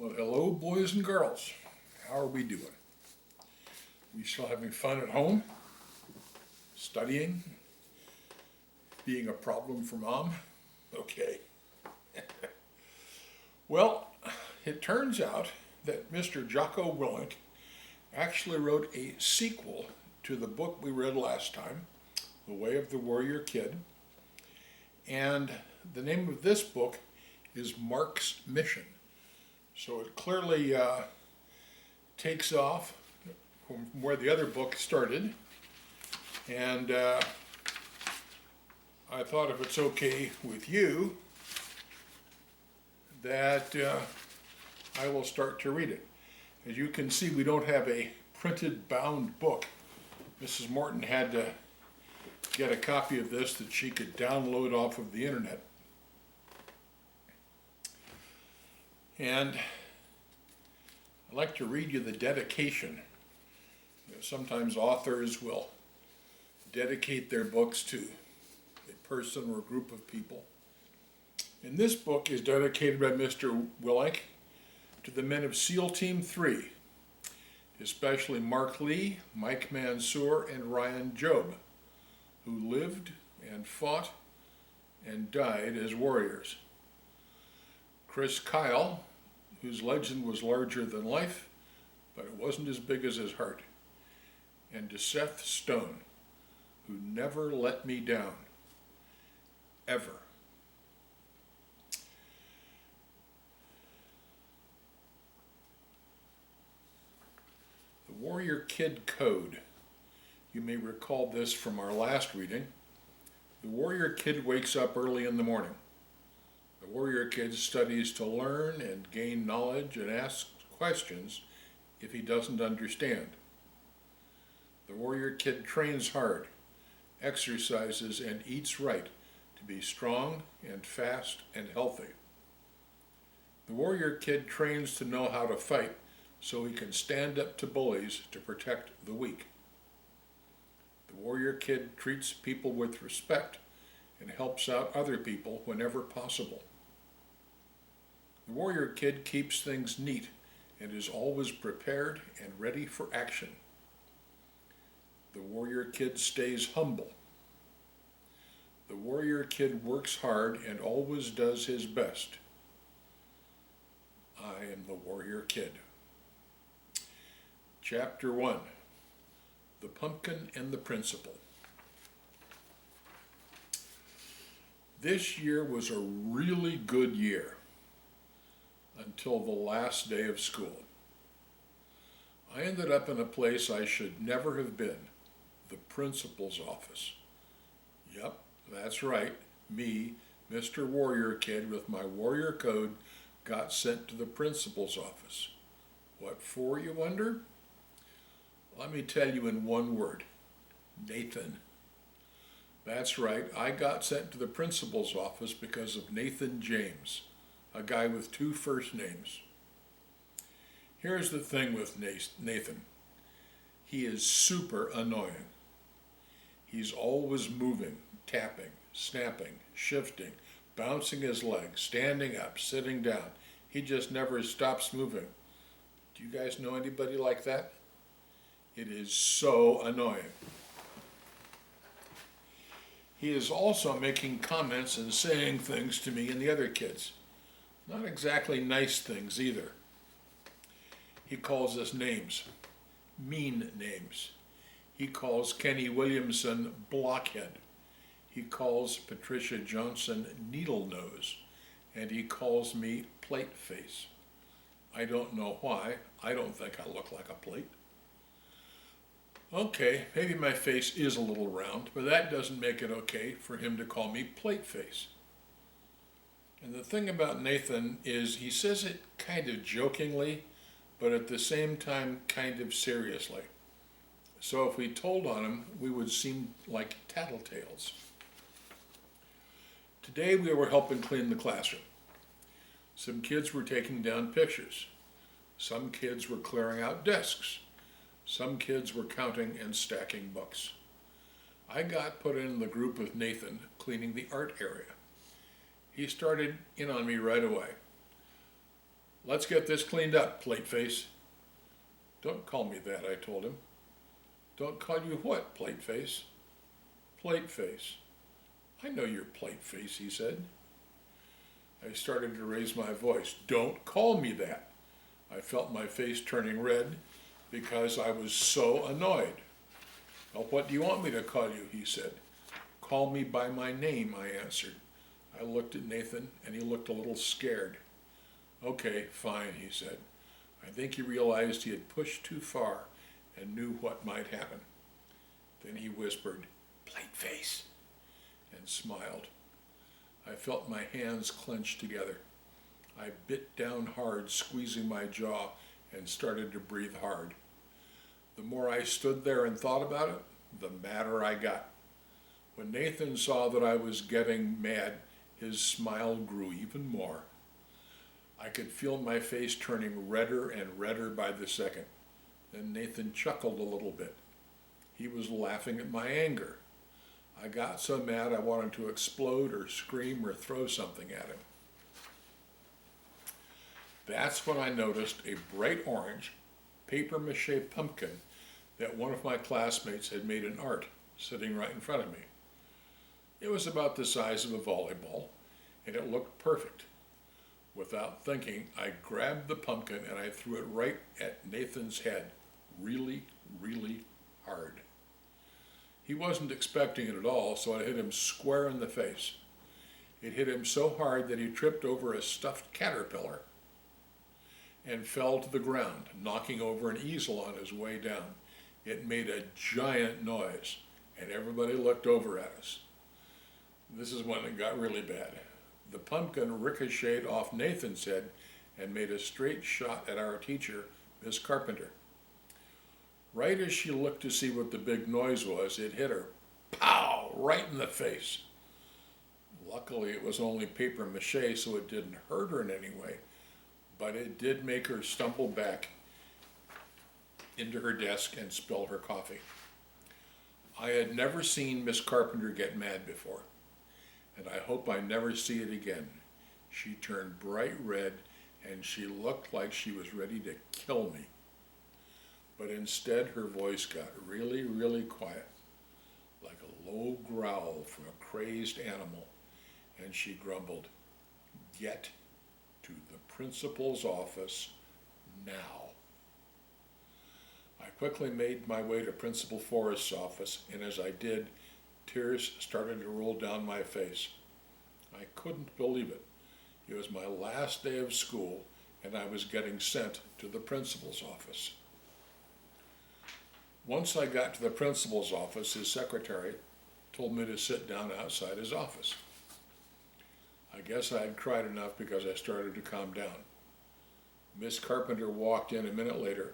Well, hello, boys and girls. How are we doing? We still having fun at home? Studying? Being a problem for mom? Okay. Well, it turns out that Mr. Jocko Willink actually wrote a sequel to the book we read last time, The Way of the Warrior Kid. And the name of this book is Marc's Mission. So it clearly takes off from where the other book started. And I thought if it's okay with you, that I will start to read it. As you can see, we don't have a printed bound book. Mrs. Morton had to get a copy of this that she could download off of the internet. And I'd like to read you the dedication. Sometimes authors will dedicate their books to a person or a group of people. And this book is dedicated by Mr. Willink to the men of SEAL Team 3, especially Mark Lee, Mike Mansour, and Ryan Job, who lived and fought and died as warriors. Chris Kyle, whose legend was larger than life, but it wasn't as big as his heart. And to Seth Stone, who never let me down, ever. The Warrior Kid Code. You may recall this from our last reading. The Warrior Kid wakes up early in the morning. The Warrior Kid studies to learn and gain knowledge and asks questions if he doesn't understand. The Warrior Kid trains hard, exercises, and eats right to be strong and fast and healthy. The Warrior Kid trains to know how to fight so he can stand up to bullies to protect the weak. The Warrior Kid treats people with respect and helps out other people whenever possible. The Warrior Kid keeps things neat and is always prepared and ready for action. The Warrior Kid stays humble. The Warrior Kid works hard and always does his best. I am the Warrior Kid. Chapter 1, The Pumpkin and the Principal. This year was a really good year until the last day of school. I ended up in a place I should never have been, the principal's office. Yep, that's right, me, Mr. Warrior Kid with my warrior code, got sent to the principal's office. What for, you wonder? Let me tell you in one word, Nathan. That's right, I got sent to the principal's office because of Nathan James, a guy with 2 first names. Here's the thing with Nathan. He is super annoying. He's always moving, tapping, snapping, shifting, bouncing his legs, standing up, sitting down. He just never stops moving. Do you guys know anybody like that? It is so annoying. He is also making comments and saying things to me and the other kids. Not exactly nice things either. He calls us names, mean names. He calls Kenny Williamson blockhead. He calls Patricia Johnson needle nose. And he calls me plate face. I don't know why. I don't think I look like a plate. Okay, maybe my face is a little round, but that doesn't make it okay for him to call me plate face. And the thing about Nathan is he says it kind of jokingly, but at the same time kind of seriously. So if we told on him, we would seem like tattletales. Today we were helping clean the classroom. Some kids were taking down pictures. Some kids were clearing out desks. Some kids were counting and stacking books. I got put in the group with Nathan cleaning the art area. He started in on me right away. Let's get this cleaned up, Plateface. Don't call me that, I told him. Don't call you what, Plateface? Plateface. I know you're Plateface, he said. I started to raise my voice. Don't call me that. I felt my face turning red because I was so annoyed. Well, what do you want me to call you, he said. Call me by my name, I answered. I looked at Nathan, and he looked a little scared. Okay, fine, he said. I think he realized he had pushed too far and knew what might happen. Then he whispered, Plateface, and smiled. I felt my hands clench together. I bit down hard, squeezing my jaw, and started to breathe hard. The more I stood there and thought about it, the madder I got. When Nathan saw that I was getting mad, his smile grew even more. I could feel my face turning redder and redder by the second. Then Nathan chuckled a little bit. He was laughing at my anger. I got so mad I wanted to explode or scream or throw something at him. That's when I noticed a bright orange papier-mâché pumpkin that one of my classmates had made in art sitting right in front of me. It was about the size of a volleyball, and it looked perfect. Without thinking, I grabbed the pumpkin and I threw it right at Nathan's head, really, really hard. He wasn't expecting it at all, so I hit him square in the face. It hit him so hard that he tripped over a stuffed caterpillar and fell to the ground, knocking over an easel on his way down. It made a giant noise, and everybody looked over at us. This is when it got really bad. The pumpkin ricocheted off Nathan's head and made a straight shot at our teacher, Miss Carpenter. Right as she looked to see what the big noise was, it hit her, pow, right in the face. Luckily, it was only papier-mâché, so it didn't hurt her in any way, but it did make her stumble back into her desk and spill her coffee. I had never seen Miss Carpenter get mad before, and I hope I never see it again. She turned bright red, and she looked like she was ready to kill me. But instead, her voice got really, really quiet, like a low growl from a crazed animal, and she grumbled, "Get to the principal's office now." I quickly made my way to Principal Forrest's office, and as I did, tears started to roll down my face. I couldn't believe it. It was my last day of school, and I was getting sent to the principal's office. Once I got to the principal's office, his secretary told me to sit down outside his office. I guess I had cried enough because I started to calm down. Miss Carpenter walked in a minute later,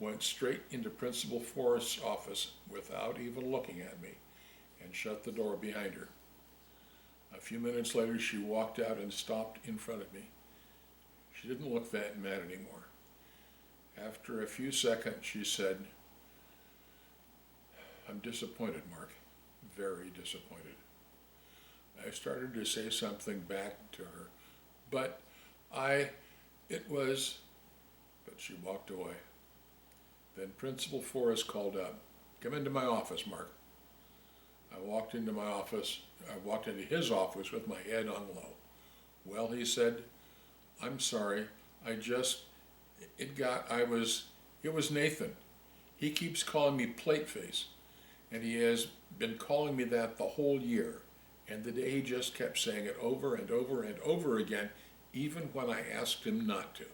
went straight into Principal Forrest's office without even looking at me, and shut the door behind her. A few minutes later, she walked out and stopped in front of me. She didn't look that mad anymore. After a few seconds, she said, "I'm disappointed, Mark, very disappointed." I started to say something back to her, but she walked away. Then Principal Forrest called up, "Come into my office, Mark." I walked into his office with my head on low. "Well," he said, "I'm sorry, it was Nathan. He keeps calling me Plateface, and he has been calling me that the whole year, and today he just kept saying it over and over and over again, even when I asked him not to."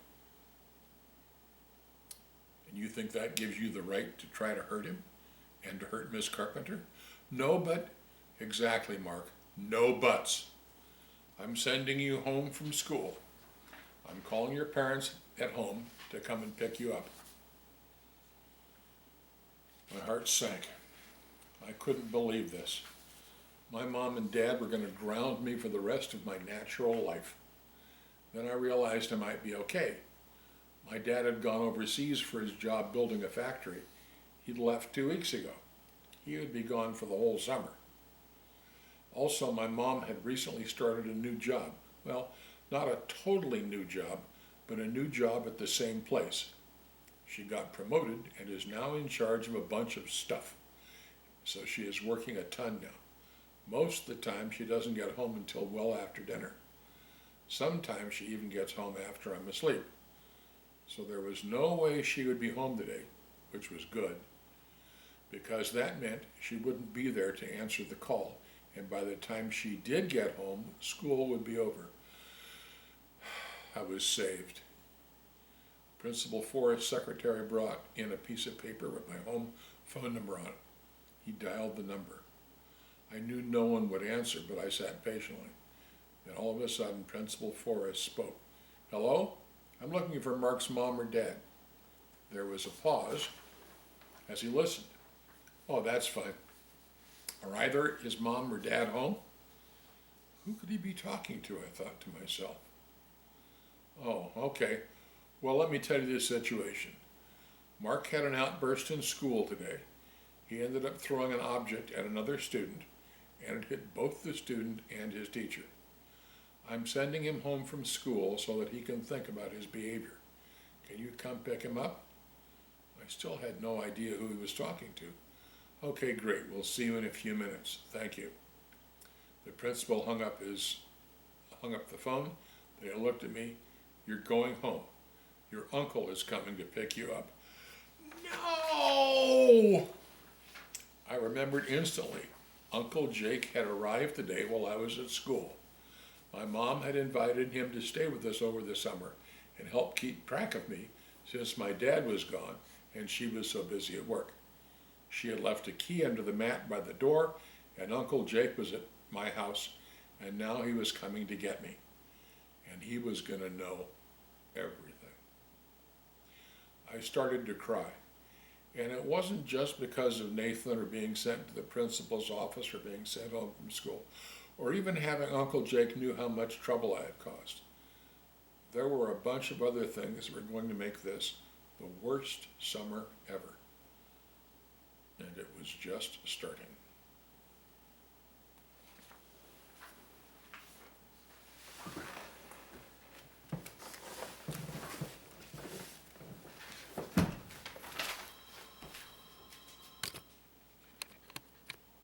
And you think that gives you the right to try to hurt him and to hurt Miss Carpenter? No, but, exactly, Mark, no buts. I'm sending you home from school. I'm calling your parents at home to come and pick you up. My heart sank. I couldn't believe this. My mom and dad were going to ground me for the rest of my natural life. Then I realized I might be okay. My dad had gone overseas for his job building a factory. He'd left 2 weeks ago. He would be gone for the whole summer. Also, my mom had recently started a new job. Well, not a totally new job, but a new job at the same place. She got promoted and is now in charge of a bunch of stuff. So she is working a ton now. Most of the time she doesn't get home until well after dinner. Sometimes she even gets home after I'm asleep. So there was no way she would be home today, which was good, because that meant she wouldn't be there to answer the call, and by the time she did get home, school would be over. I was saved. Principal Forrest's secretary brought in a piece of paper with my home phone number on it. He dialed the number. I knew no one would answer, but I sat patiently. Then all of a sudden, Principal Forrest spoke. "Hello? I'm looking for Mark's mom or dad." There was a pause as he listened. "Oh, that's fine. Are either his mom or dad home?" Who could he be talking to, I thought to myself. "Oh, okay. Well, let me tell you the situation. Mark had an outburst in school today. He ended up throwing an object at another student, and it hit both the student and his teacher. I'm sending him home from school so that he can think about his behavior. Can you come pick him up?" I still had no idea who he was talking to. "Okay, great. We'll see you in a few minutes. Thank you." The principal hung up the phone. Then he looked at me. "You're going home. Your uncle is coming to pick you up." No! I remembered instantly. Uncle Jake had arrived today while I was at school. My mom had invited him to stay with us over the summer and help keep track of me since my dad was gone and she was so busy at work. She had left a key under the mat by the door, and Uncle Jake was at my house, and now he was coming to get me. And he was going to know everything. I started to cry. And it wasn't just because of Nathan or being sent to the principal's office or being sent home from school, or even having Uncle Jake knew how much trouble I had caused. There were a bunch of other things that were going to make this the worst summer ever. And it was just starting.